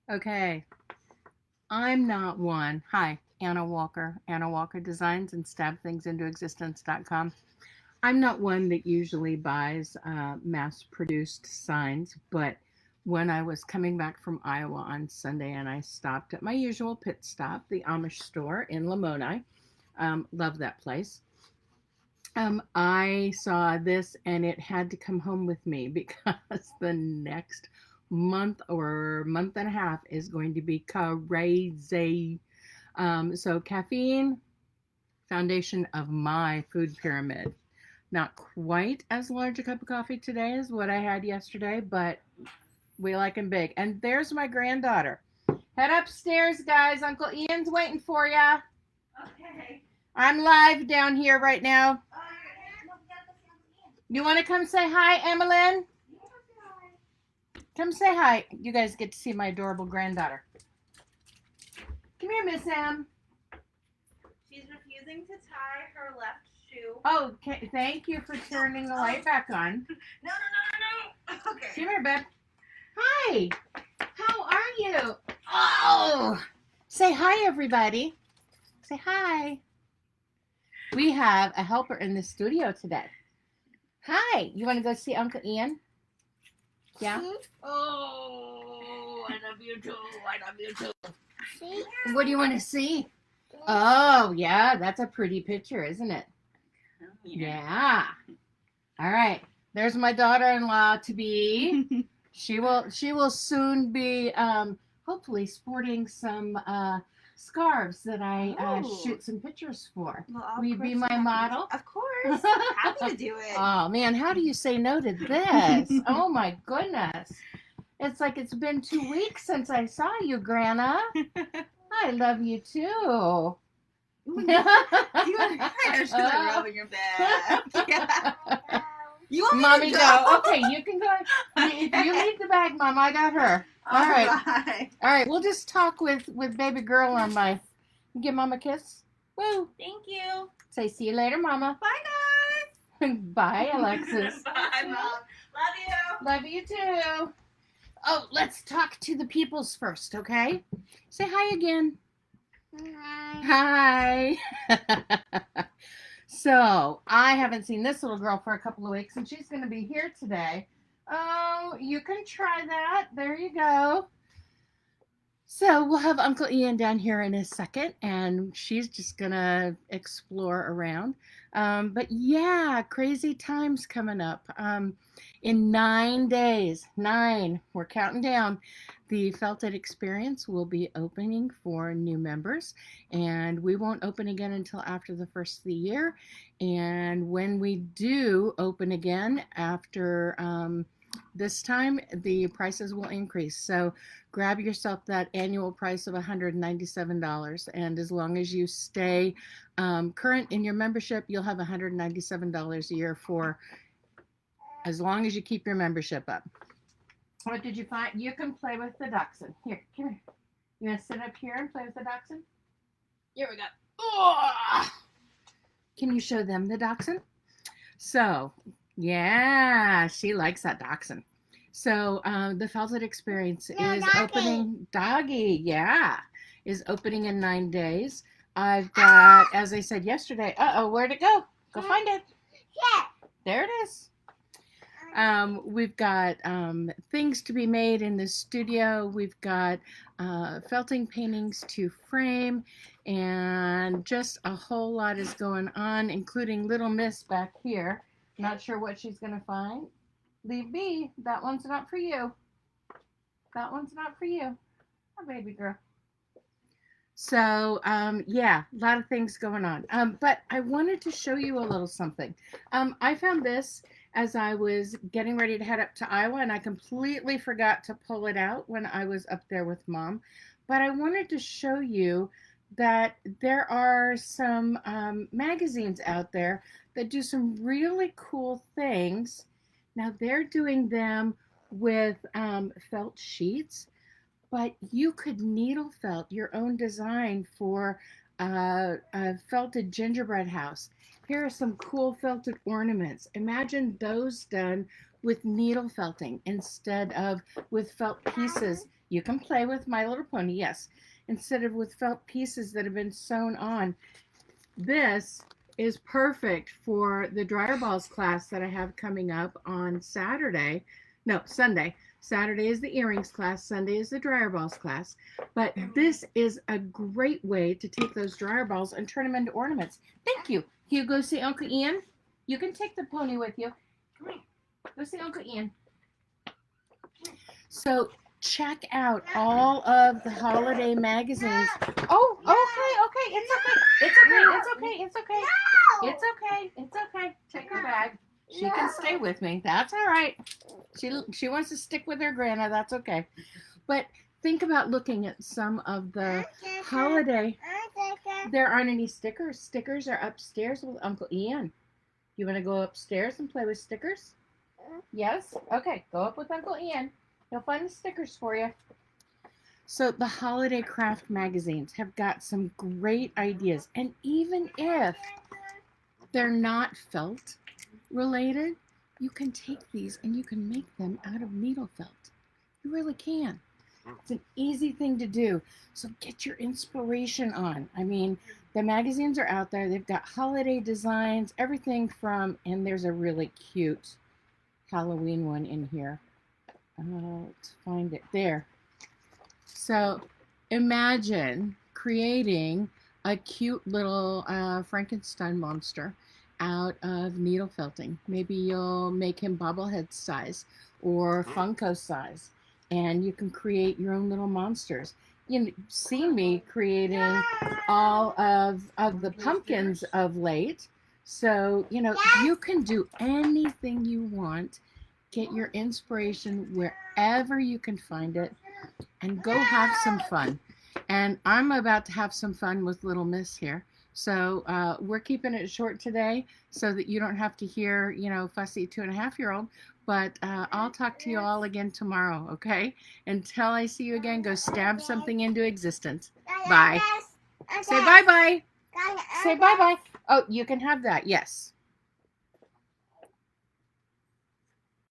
Okay, I'm not one. Hi, Anna Walker. Anna Walker Designs and StabThingsIntoExistence.com. I'm not one that usually buys mass-produced signs, but when I was coming back from Iowa on Sunday and I stopped at my usual pit stop, the Amish store in Lamoni, love that place. I saw this and it had to come home with me because the next month or month and a half is going to be crazy. So caffeine, foundation of my food pyramid. Not quite as large a cup of coffee today as what I had yesterday, but we like them big. And there's my granddaughter. Head upstairs, guys. Uncle Ian's waiting for ya. Okay. I'm live down here right now. You want to come say hi, Emmeline? Come say hi. You guys get to see my adorable granddaughter. Come here, Miss Em. She's refusing to tie her left shoe. Oh, okay. Thank you for turning the light back on. No. Okay. Come here, babe. Hi. How are you? Oh. Say hi, everybody. Say hi. We have a helper in the studio today. Hi. You want to go see Uncle Ian? Yeah? Oh, I love you too. I love you too. See? What do you want to see? Oh, yeah. That's a pretty picture, isn't it? Yeah. All right. There's my daughter-in-law to be. She will soon be hopefully sporting some scarves that I shoot some pictures for. Well, Will you be my model? Of course. Happy to do it. Oh man, how do you say no to this? Oh my goodness. It's like it's been 2 weeks since I saw you, Grandma. I love you too. I was just rubbing your back. Yeah. You want me Mommy, to go. Okay, you can go. You leave the bag, Mom. I got her. All right. All right. We'll just talk with baby girl on my. Give Mom a kiss. Woo. Thank you. Say see you later, Mama. Bye, guys. Bye, Alexis. Bye, Mom. Love you. Love you too. Oh, let's talk to the peoples first, okay? Say hi again. Hi. Hi. So, I haven't seen this little girl for a couple of weeks, and she's going to be here today. Oh, you can try that. There you go. So, we'll have Uncle Ian down here in a second, and she's just going to explore around. But yeah, crazy times coming up. In 9 days, 9, we're counting down, the Felt It Experience will be opening for new members, and we won't open again until after the first of the year. And when we do open again after this time, the prices will increase. So grab yourself that annual price of $197, and as long as you stay current in your membership, you'll have $197 a year for as long as you keep your membership up. What did you find? You can play with the dachshund. Here, come here. You want to sit up here and play with the dachshund? Here we go. Oh! Can you show them the dachshund? So, yeah, she likes that dachshund. So, the Felt It Experience No, is doggy. opening. Doggy, yeah, is opening in 9 days. I've got, as I said yesterday. Where'd it go? Go find it. Yeah. There it is. We've got things to be made in the studio. We've got felting paintings to frame, and just a whole lot is going on, including Little Miss back here. Not sure what she's going to find. Leave be. That one's not for you. That one's not for you. Oh, baby girl. So, yeah, a lot of things going on. But I wanted to show you a little something. I found this as I was getting ready to head up to Iowa, and I completely forgot to pull it out when I was up there with Mom. But I wanted to show you that there are some magazines out there that do some really cool things. Now, they're doing them with felt sheets, but you could needle felt your own design for a felted gingerbread house. Here are some cool felted ornaments. Imagine those done with needle felting instead of with felt pieces You can play with My Little Pony, yes, instead of with felt pieces that have been sewn on. This is perfect for the dryer balls class that I have coming up on Saturday. No, Sunday. Saturday is the earrings class, Sunday is the dryer balls class. But this is a great way to take those dryer balls and turn them into ornaments. Thank you. Can you go see Uncle Ian? You can take the pony with you. Come here. Go see Uncle Ian. So check out all of the holiday magazines. Oh, okay. It's okay. It's okay. Take her bag. She can stay with me. That's all right. She wants to stick with her grandma. That's okay. But think about looking at some of the holiday. There aren't any stickers. Stickers are upstairs with Uncle Ian. You want to go upstairs and play with stickers? Yes? Okay, go up with Uncle Ian. He'll find the stickers for you. So the holiday craft magazines have got some great ideas. And even if they're not felt related, you can take these and you can make them out of needle felt. You really can. It's an easy thing to do. So get your inspiration on. I mean, the magazines are out there. They've got holiday designs, everything from, and there's a really cute Halloween one in here. Let's find it there. So imagine creating a cute little Frankenstein monster out of needle felting. Maybe you'll make him bobblehead size or Funko size, and you can create your own little monsters. You've seen me creating all of the pumpkins of late. So, you can do anything you want. Get your inspiration wherever you can find it and go have some fun. And I'm about to have some fun with little Miss here. So we're keeping it short today so that you don't have to hear, fussy 2.5-year-old. But I'll talk to you all again tomorrow, okay? Until I see you again, go stab something into existence. Bye. Say bye-bye. Say bye-bye. Oh, you can have that, yes.